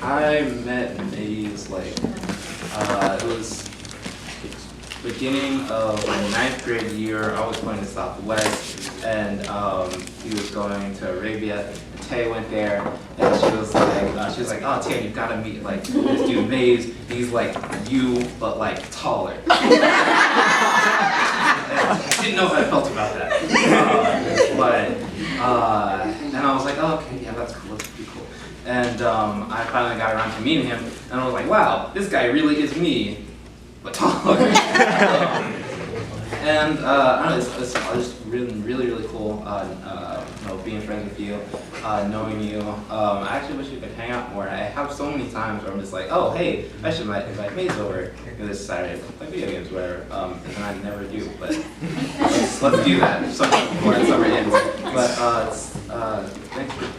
I met Maze it was beginning of my 9th grade year. I was going to Southwest, and he was going to Arabia. And Tay went there, and she was like, oh Tay, you gotta meet like this dude Maze. He's like you, but like taller. I didn't know how I felt about that, and I was like, oh, okay, yeah, that's cool. That's pretty cool. And I finally got around to meeting him, and I was like, wow, this guy really is me, but taller. I don't know, it's just really cool, being friends with you, knowing you. I actually wish we could hang out more. I have so many times where I'm just like, oh, hey, I should invite Maze over this Saturday to play video games, whatever, and then I never do, but let's do that sometime before the summer ends. But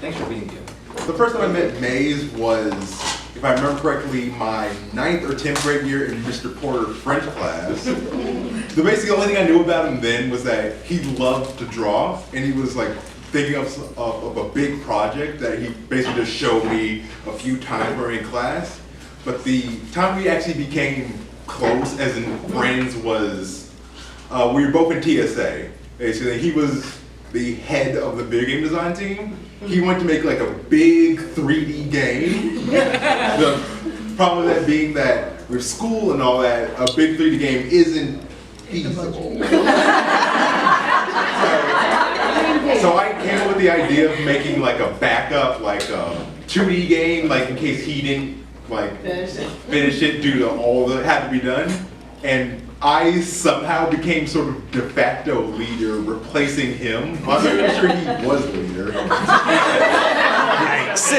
thanks for being here. The first time I met Maze was, if I remember correctly, my 9th or 10th grade year in Mr. Porter's French class. The basically only thing I knew about him then was that he loved to draw, and he was like thinking of a big project that he basically just showed me a few times when we were in class. But the time we actually became close, as in friends, was we were both in TSA. Basically, he was the head of the video game design team. He wanted to make like a big 3D game. The problem with that being that with school and all that, a big 3D game isn't feasible. So I came up with the idea of making like a backup, like a 2D game, like in case he didn't like finish it due to all that had to be done. And I somehow became sort of de facto leader, replacing him. I'm not even sure he was leader. Yikes.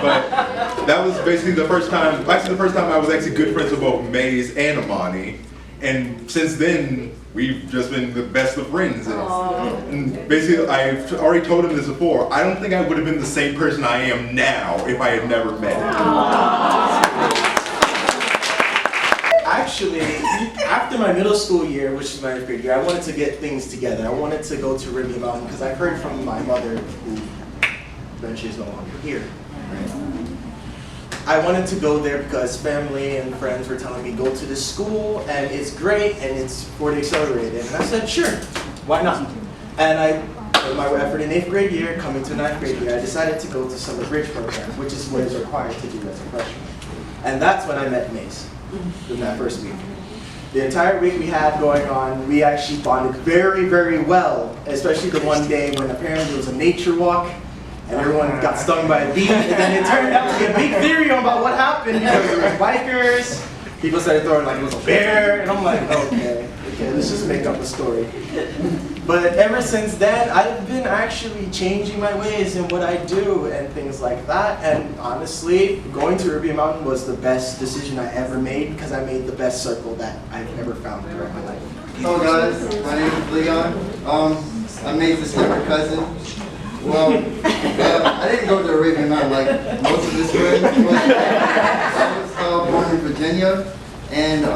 But that was basically the first time I was actually good friends with both Maze and Amani. And since then, we've just been the best of friends. And basically, I've already told him this before, I don't think I would have been the same person I am now if I had never met him. Actually, after my middle school year, which is my 9th grade year, I wanted to get things together. I wanted to go to Ribbey Mountain because I've heard from my mother, who eventually is no longer here. Right? I wanted to go there because family and friends were telling me go to this school and it's great and it's for the accelerated. And I said, sure, why not? And I, with my effort in 8th grade year, coming to 9th grade year, I decided to go to Summer Bridge program, which is what is required to do as a freshman. And that's when I met Mace. In that first week. The entire week we had going on, we actually bonded very, very well, especially the one day when apparently there was a nature walk and everyone got stung by a bee, and then it turned out to be a big theory about what happened because there were bikers, people started throwing like it was a bear, and I'm like, okay, let's just make up a story. But ever since then, I've been actually changing my ways in what I do and things like that. And honestly, going to Ribbey Mountain was the best decision I ever made because I made the best circle that I've ever found throughout my life. Hello guys, my name is Leon. I'm Maze's younger cousin. Well, I didn't go to Ribbey Mountain like most of his friends. I was born in Virginia, and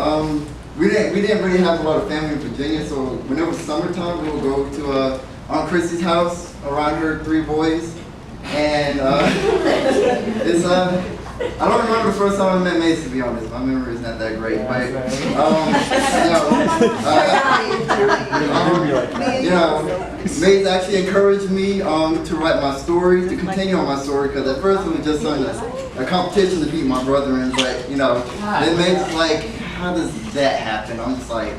we didn't really have a lot of family in Virginia, so when it was summertime, we would go to Aunt Chrissy's house around her 3 boys, and I don't remember the first time I met Mace, to be honest. My memory is not that great, but Mace actually encouraged me to write my story, to continue on my story, because at first it was just on a competition to beat my brother, and then Mace was like, how does that happen? I'm just like,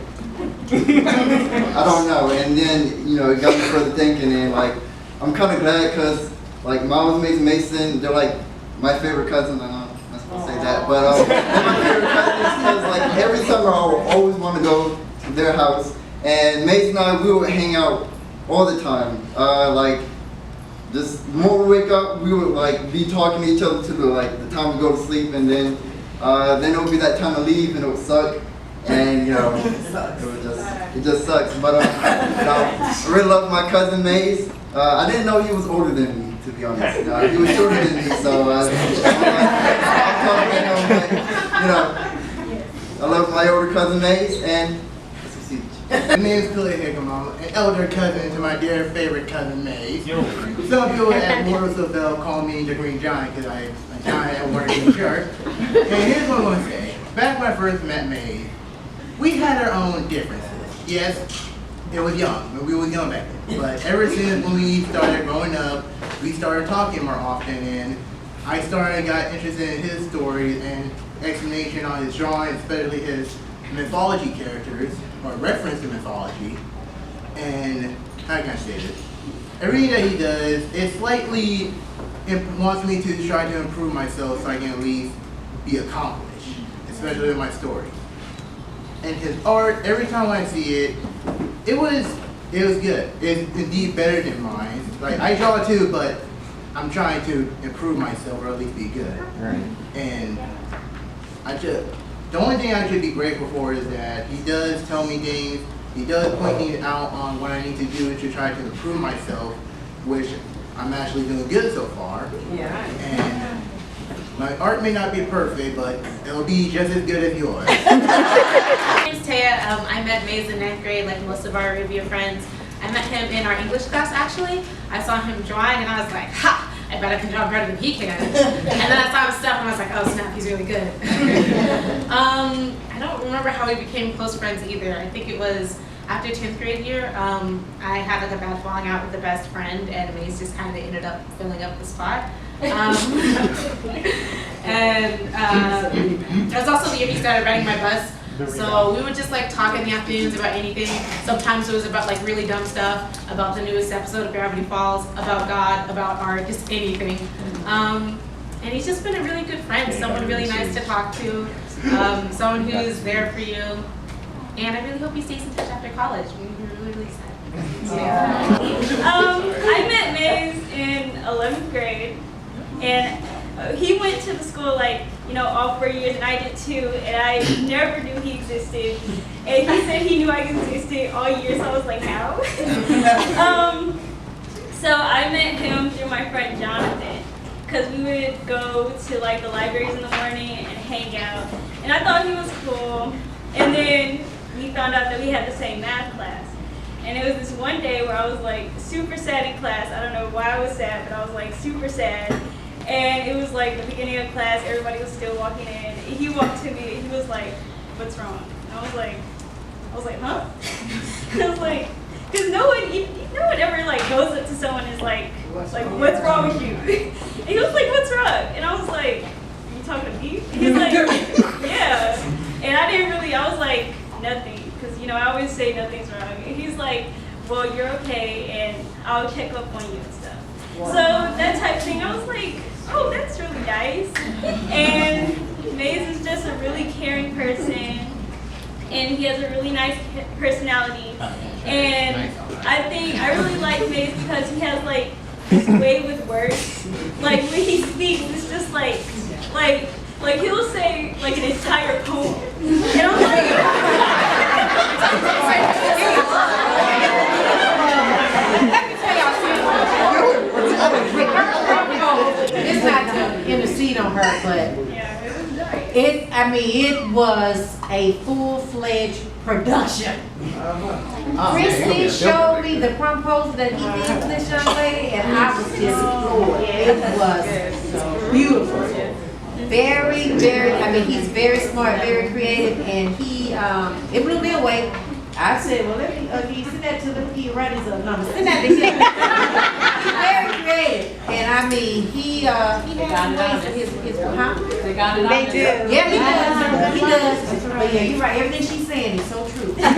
I don't know. And then, it got me further thinking, and I'm kind of glad because, Miles, Mace, Mason, they're like my favorite cousins. I know I'm not supposed to say that, but they're my favorite cousins because, every summer I would always want to go to their house. And Mace and I, we would hang out all the time. Just the more we wake up, we would be talking to each other to the time we go to sleep, and then it would be that time to leave, and it would suck, and it just sucks. But I really love my cousin Maze. I didn't know he was older than me, to be honest. He was shorter than me, so I'm talking to him, I love my older cousin Maze, and let's succeed. My name is Khalid Hickam. I'm an elder cousin to my dear favorite cousin, Maze. Some people at Morrisville call me the Green Giant because I'm a giant at work in the church. And here's what I'm going to say. Back when I first met Maze, we had our own differences. Yes, it was young, but we were young back then. But ever since when we started growing up, we started talking more often, and I got interested in his stories and explanation on his drawing, especially his mythology characters, or reference to mythology. And how can I say this? Everything that he does, it slightly wants me to try to improve myself so I can at least be accomplished, especially with my story. And his art, every time I see it, it was good. It's indeed better than mine. Like, I draw too, but I'm trying to improve myself or at least be good. Right. And the only thing I should be grateful for is that he does tell me things, he does point me out on what I need to do to try to improve myself, which I'm actually doing good so far. Yeah. And my art may not be perfect, but it'll be just as good as yours. My name's Taya. I met Maze in 9th grade, like most of our Arabia friends. I met him in our English class, actually. I saw him drawing, and I was like, ha! I bet I can draw better than he can. And then I saw his stuff, and I was like, oh snap, he's really good. I don't remember how we became close friends either. I think it was after 10th grade year. I had like a bad falling out with the best friend, and Maze just kind of ended up filling up the spot. And it was also the year he started riding my bus. So we would just like talk in the afternoons about anything. Sometimes it was about like really dumb stuff, about the newest episode of Gravity Falls, about God, about art, just anything. And he's just been a really good friend, someone really nice to talk to, someone who's there for you. And I really hope he stays in touch after college. We're really, really excited. Yeah. I met Maze in 11th grade, and he went to the school like, all 4 years, and I did too, and I never knew he existed. And he said he knew I existed all year, so I was like, how? So I met him through my friend Jonathan, because we would go to like the libraries in the morning and hang out, and I thought he was cool. And then we found out that we had the same math class. And it was this one day where I was like super sad in class. I don't know why I was sad, but I was like super sad. And it was like the beginning of class, everybody was still walking in. He walked to me and he was like, "What's wrong?" And I was like, huh? I was like, because no one ever like goes up to someone and is like, what's wrong with you? And he was like, "What's wrong?" And I was like, "You talking to me?" He's like, "Yeah." And I was like, "Nothing," because I always say nothing's wrong. And he's like, "Well, you're okay, and I'll check up on you and stuff." Wow. So that type of thing, I was like, oh, that's really nice. And Maze is just a really caring person, and he has a really nice personality. And I really like Maze because he has like this way with words. Like when he speaks, it's just like he'll say like an entire poem. And I'm It's not to intercede on her, but it was a full-fledged production. Christy showed me the proposal that he did for this young lady, and I was just floored. It was beautiful. Very, very, he's very smart, very creative, and it blew me away. I said, well, let me, send that to them, he write his number. Send that to him. He's very creative. And he has ways of his huh? They got it on. They do. Yeah, he does. But yeah, you're right. Everything she's saying is so true. That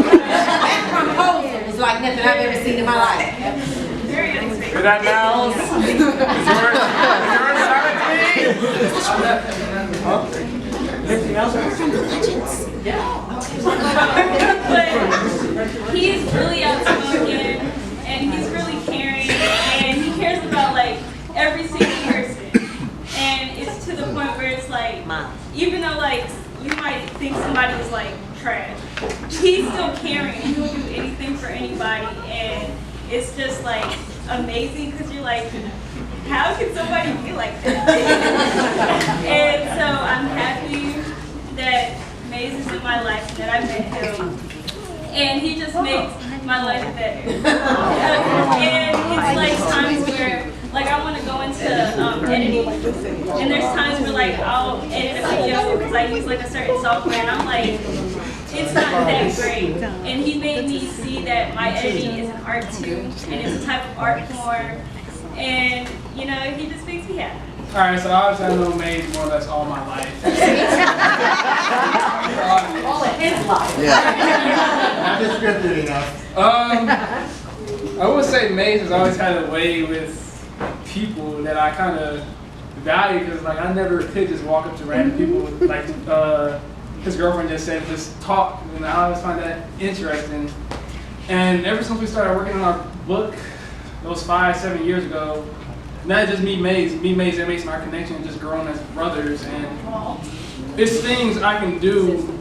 proposal is like nothing I've ever seen in my life. very unexpected. Good night, Nels. Anything else? But he's really outspoken, and he's really caring, and he cares about like every single person. And it's to the point where it's like, even though like you might think somebody is like trash, he's still caring, and he'll do anything for anybody. And it's just like amazing because you're like, how can somebody be like that? And so I'm happy that Maze is in my life and that I met him. and he just makes my life better. And it's like times where, like, I want to go into editing, and there's times where, like, I'll edit a video because I use like a certain software, and I'm like, it's not that great. And he made me see that my editing is an art too, and it's a type of art form, and you know, he just makes me happy. Alright, so obviously I've known Maze more or less all my life. All of his life. Not descriptive enough. I would say Maze has always had a way with people that I kind of value, because like I never could just walk up to random people like his girlfriend just said, just talk, and I always find that interesting. And ever since we started working on our book, those 5-7 years ago, not just me, Maze, and Maze, and our connection just grown as brothers, and it's things I can do,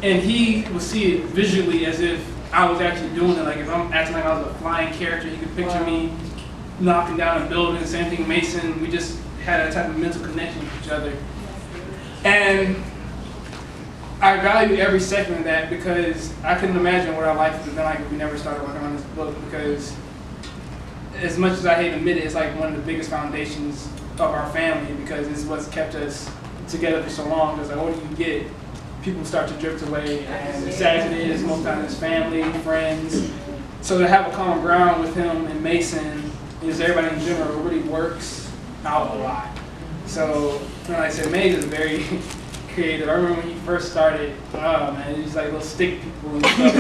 and he will see it visually as if I was actually doing it. Like if I'm acting like I was a flying character, he could picture me knocking down a building. Same thing, Mason. We just had a type of mental connection with each other, and I value every second of that, because I couldn't imagine what our life would have been like if we never started working on this book. Because as much as I hate to admit it, it's like one of the biggest foundations of our family, because it's what's kept us together for so long. Because the older you get, people start to drift away, and as sad as it is, most times it's family, friends. So to have a common ground with him and Mason, and just everybody in general, it really works out a lot. So, like I said, Maze is very creative. I remember when he first started, oh man, he was like little stick people and stuff.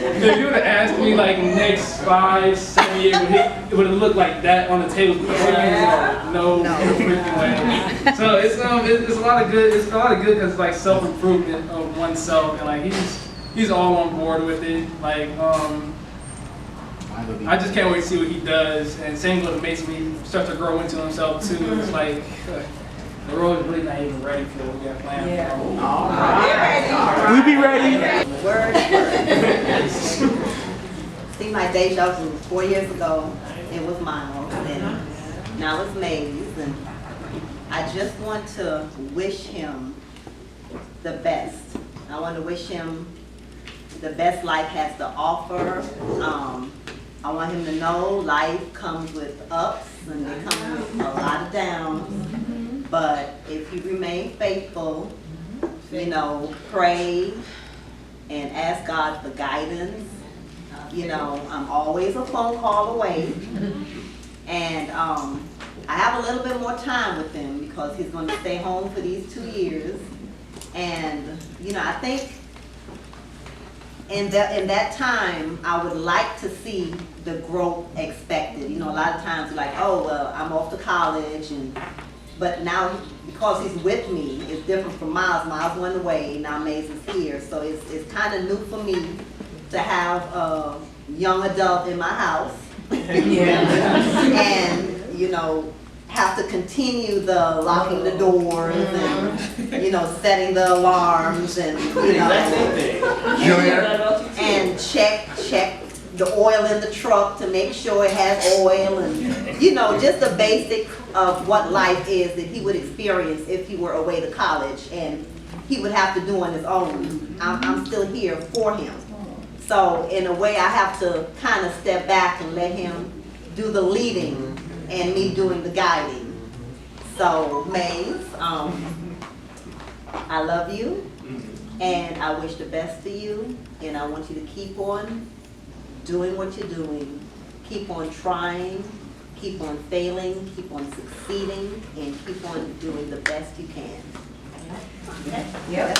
If you would have asked me like next 5-7 years, it would have looked like that on the table. No freaking way. So it's a lot of good. It's a lot of good because it's like self-improvement of oneself, and like he's all on board with it. Like I just can't wait to see what he does. And same with Mason, when he starts to grow into himself too. It's like the role is really not even ready for what we got planned. Yeah. We'll be ready. Word. See, my deja vu 4 years ago, it was Miles, and now it's Maze, and I just want to wish him the best. I want to wish him the best life has to offer. I want him to know life comes with ups and it comes with a lot of downs. But if you remain faithful, you know, pray and ask God for guidance. You know, I'm always a phone call away. And I have a little bit more time with him because he's going to stay home for these 2 years. And, you know, I think in that time, I would like to see the growth expected. You know, a lot of times you're like, oh, well, I'm off to college, but now because he's with me, it's different from Miles. Miles went away, now Maze is here. So it's kind of new for me to have a young adult in my house. And, you know, have to continue the locking the doors and, you know, setting the alarms and, you know, and check the oil in the truck to make sure it has oil, and, you know, just the basic of what life is that he would experience if he were away to college and he would have to do on his own. I'm still here for him. So in a way I have to kind of step back and let him do the leading and me doing the guiding. So Maze, I love you and I wish the best for you, and I want you to keep on doing what you're doing. Keep on trying, keep on failing, keep on succeeding, and keep on doing the best you can. Yep.